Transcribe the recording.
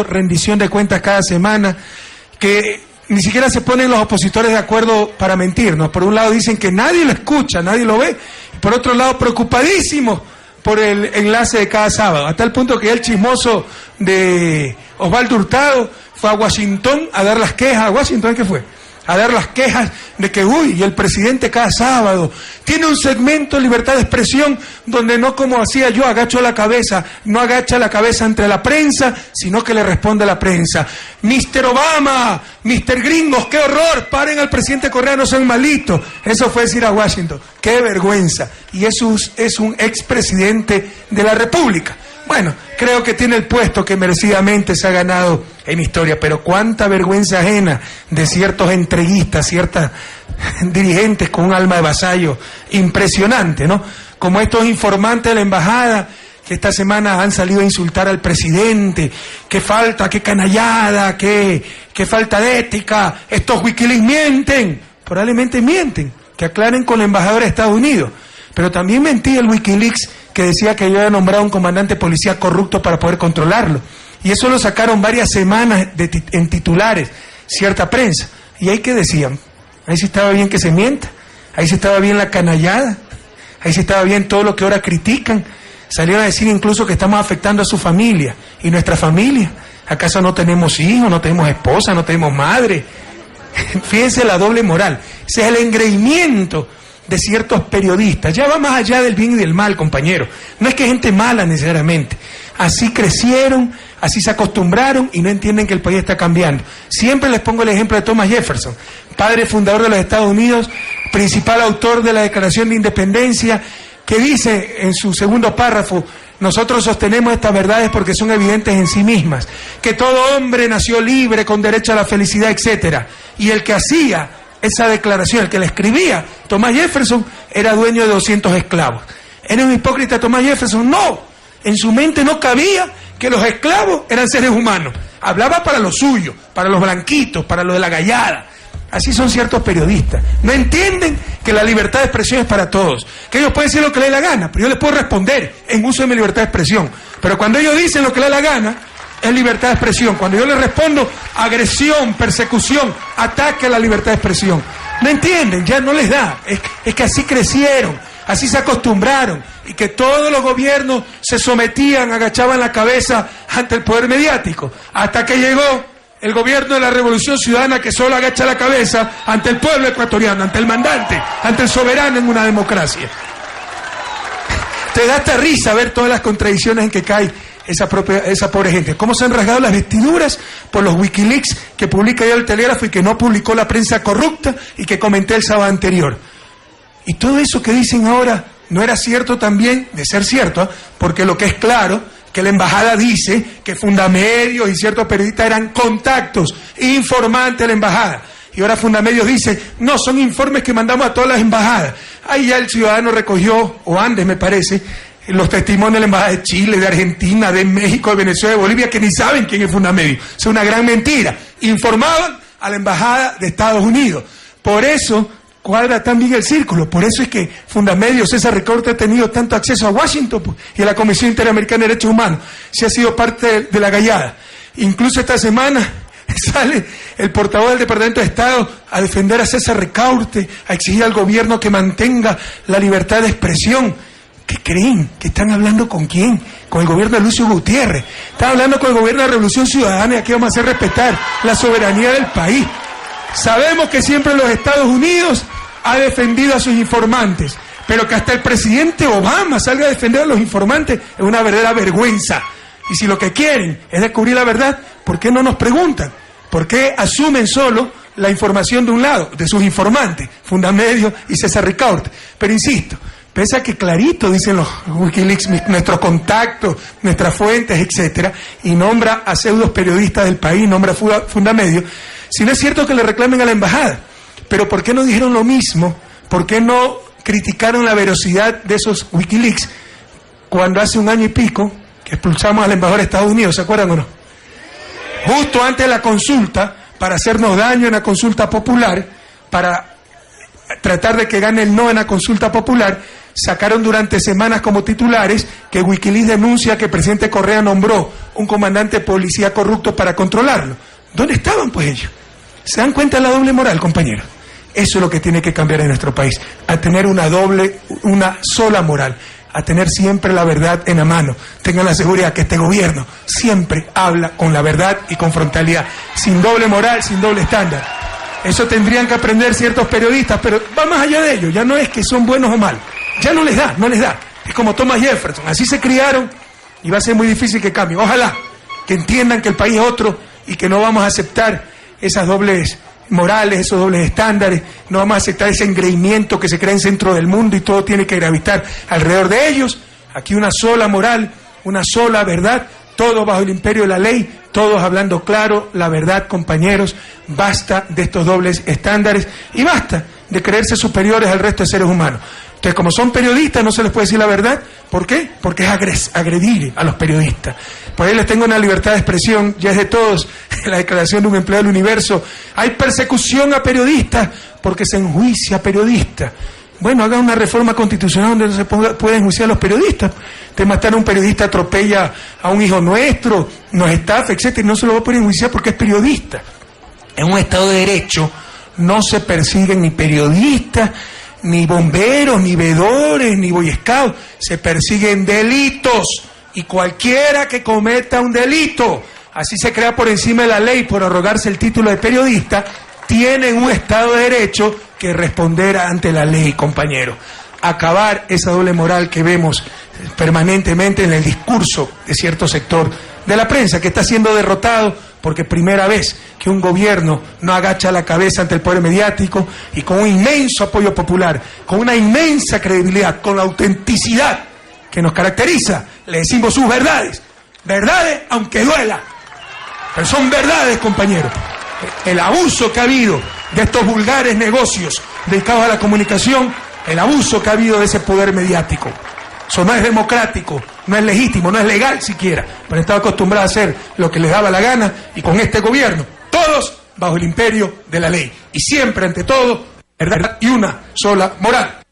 rendición de cuentas cada semana, que ni siquiera se ponen los opositores de acuerdo para mentirnos. Por un lado dicen que nadie lo escucha, nadie lo ve, y por otro lado preocupadísimos por el enlace de cada sábado, a tal punto que el chismoso de Osvaldo Hurtado fue a Washington a dar las quejas. ¿A Washington qué fue? A dar las quejas de que, y el presidente cada sábado tiene un segmento de libertad de expresión donde no, como hacía yo, agacho la cabeza, no agacha la cabeza ante la prensa, sino que le responde a la prensa. Mr. Obama, Mr. Gringos, qué horror, paren al presidente Correa, no sean malitos. Eso fue decir a Washington, qué vergüenza. Y eso es un expresidente de la República. Bueno, creo que tiene el puesto que merecidamente se ha ganado en historia, pero cuánta vergüenza ajena de ciertos entreguistas, ciertas dirigentes con un alma de vasallo impresionante, ¿no? Como estos informantes de la embajada que esta semana han salido a insultar al presidente, qué falta, qué canallada, qué falta de ética, estos Wikileaks mienten, probablemente mienten, que aclaren con la embajadora de Estados Unidos, pero también mentía el Wikileaks que decía que yo había nombrado a un comandante policía corrupto para poder controlarlo. Y eso lo sacaron varias semanas en titulares, cierta prensa. ¿Y ahí qué decían? Ahí sí estaba bien que se mienta, ahí sí estaba bien la canallada, ahí sí estaba bien todo lo que ahora critican. Salieron a decir incluso que estamos afectando a su familia. ¿Y nuestra familia? ¿Acaso no tenemos hijos, no tenemos esposa, no tenemos madre? Fíjense la doble moral. Ese es el engreimiento de ciertos periodistas. Ya va más allá del bien y del mal, compañero. No es que gente mala necesariamente. Así crecieron, así se acostumbraron y no entienden que el país está cambiando. Siempre les pongo el ejemplo de Thomas Jefferson, padre fundador de los Estados Unidos, principal autor de la Declaración de Independencia, que dice en su segundo párrafo: nosotros sostenemos estas verdades porque son evidentes en sí mismas, que todo hombre nació libre, con derecho a la felicidad, etcétera. Y el que hacía esa declaración, el que la escribía, Thomas Jefferson, era dueño de 200 esclavos. ¿Era un hipócrita Thomas Jefferson? No. En su mente no cabía que los esclavos eran seres humanos. Hablaba para los suyos, para los blanquitos, para los de la gallada. Así son ciertos periodistas. No entienden que la libertad de expresión es para todos. Que ellos pueden decir lo que les dé la gana, pero yo les puedo responder en uso de mi libertad de expresión. Pero cuando ellos dicen lo que les dé la gana, es libertad de expresión. Cuando yo les respondo, agresión, persecución, ataque a la libertad de expresión. No entienden, ya no les da. Es que así crecieron, así se acostumbraron, y que todos los gobiernos se sometían, agachaban la cabeza ante el poder mediático, hasta que llegó el gobierno de la Revolución Ciudadana, que solo agacha la cabeza ante el pueblo ecuatoriano, ante el mandante, ante el soberano en una democracia. Te da hasta risa ver todas las contradicciones en que cae esa pobre gente. Cómo se han rasgado las vestiduras por los Wikileaks que publica ya el Telégrafo y que no publicó la prensa corrupta y que comenté el sábado anterior. Y todo eso que dicen ahora no era cierto también, de ser cierto, porque lo que es claro, que la embajada dice que Fundamedios y ciertos periodistas eran contactos, informantes de la embajada. Y ahora Fundamedios dice, no, son informes que mandamos a todas las embajadas. Ahí ya el ciudadano recogió, o antes me parece, los testimonios de la embajada de Chile, de Argentina, de México, de Venezuela, de Bolivia, que ni saben quién es Fundamedios. Es una gran mentira. Informaban a la embajada de Estados Unidos. Por eso cuadra tan bien el círculo. Por eso es que Fundamedios, César Ricaurte, ha tenido tanto acceso a Washington y a la Comisión Interamericana de Derechos Humanos. Se ha sido parte de la gallada. Incluso esta semana sale el portavoz del Departamento de Estado a defender a César Ricaurte, a exigir al gobierno que mantenga la libertad de expresión. ¿Qué creen? ¿Que están hablando con quién? Con el gobierno de Lucio Gutiérrez. Están hablando con el gobierno de la Revolución Ciudadana, y aquí vamos a hacer respetar la soberanía del país. Sabemos que siempre los Estados Unidos ha defendido a sus informantes, pero que hasta el presidente Obama salga a defender a los informantes es una verdadera vergüenza. Y si lo que quieren es descubrir la verdad, ¿por qué no nos preguntan? ¿Por qué asumen solo la información de un lado, de sus informantes, Fundamedios y César Ricaurte? Pero insisto, pese a que clarito dicen los Wikileaks, nuestros contactos, nuestras fuentes, etcétera, y nombra a pseudos periodistas del país, nombra a Fundamedios, si no es cierto que le reclamen a la embajada. Pero ¿por qué no dijeron lo mismo? ¿Por qué no criticaron la veracidad de esos Wikileaks cuando hace un año y pico que expulsamos al embajador de Estados Unidos? ¿Se acuerdan o no? Justo antes de la consulta, para hacernos daño en la consulta popular, para tratar de que gane el no en la consulta popular, sacaron durante semanas como titulares que Wikileaks denuncia que el presidente Correa nombró un comandante de policía corrupto para controlarlo. ¿Dónde estaban pues ellos? ¿Se dan cuenta de la doble moral, compañeros? Eso es lo que tiene que cambiar en nuestro país, a tener una sola moral, a tener siempre la verdad en la mano. Tengan la seguridad que este gobierno siempre habla con la verdad y con frontalidad, sin doble moral, sin doble estándar. Eso tendrían que aprender ciertos periodistas, pero va más allá de ello, ya no es que son buenos o malos, ya no les da. Es como Thomas Jefferson, así se criaron y va a ser muy difícil que cambien. Ojalá que entiendan que el país es otro y que no vamos a aceptar esas dobles morales, esos dobles estándares, no vamos a aceptar ese engreimiento que se crea en centro del mundo y todo tiene que gravitar alrededor de ellos. Aquí una sola moral, una sola verdad, todos bajo el imperio de la ley, todos hablando claro, la verdad, compañeros. Basta de estos dobles estándares y basta de creerse superiores al resto de seres humanos. Entonces, como son periodistas, no se les puede decir la verdad. ¿Por qué? Porque es agredir a los periodistas. Por ahí les tengo una libertad de expresión, ya es de todos, la declaración de un empleado del Universo. Hay persecución a periodistas porque se enjuicia a periodistas. Bueno, hagan una reforma constitucional donde no se pueden enjuiciar a los periodistas. Te matan a un periodista, atropella a un hijo nuestro, nos estafa, etcétera, y no se lo va a poder enjuiciar porque es periodista. En un Estado de Derecho no se persiguen ni periodistas, ni bomberos, ni veedores, ni boy scouts. Se persiguen delitos. Y cualquiera que cometa un delito, así se crea por encima de la ley por arrogarse el título de periodista, tiene en un Estado de Derecho que responder ante la ley, compañero. Acabar esa doble moral que vemos permanentemente en el discurso de cierto sector de la prensa, que está siendo derrotado porque primera vez que un gobierno no agacha la cabeza ante el poder mediático y con un inmenso apoyo popular, con una inmensa credibilidad, con la autenticidad que nos caracteriza, le decimos sus verdades. Verdades aunque duela, pero son verdades, compañeros. El abuso que ha habido de estos vulgares negocios dedicados a la comunicación, el abuso que ha habido de ese poder mediático. Eso no es democrático, no es legítimo, no es legal siquiera, pero estaba acostumbrado a hacer lo que les daba la gana y con este gobierno, todos bajo el imperio de la ley. Y siempre, ante todo, verdad y una sola moral.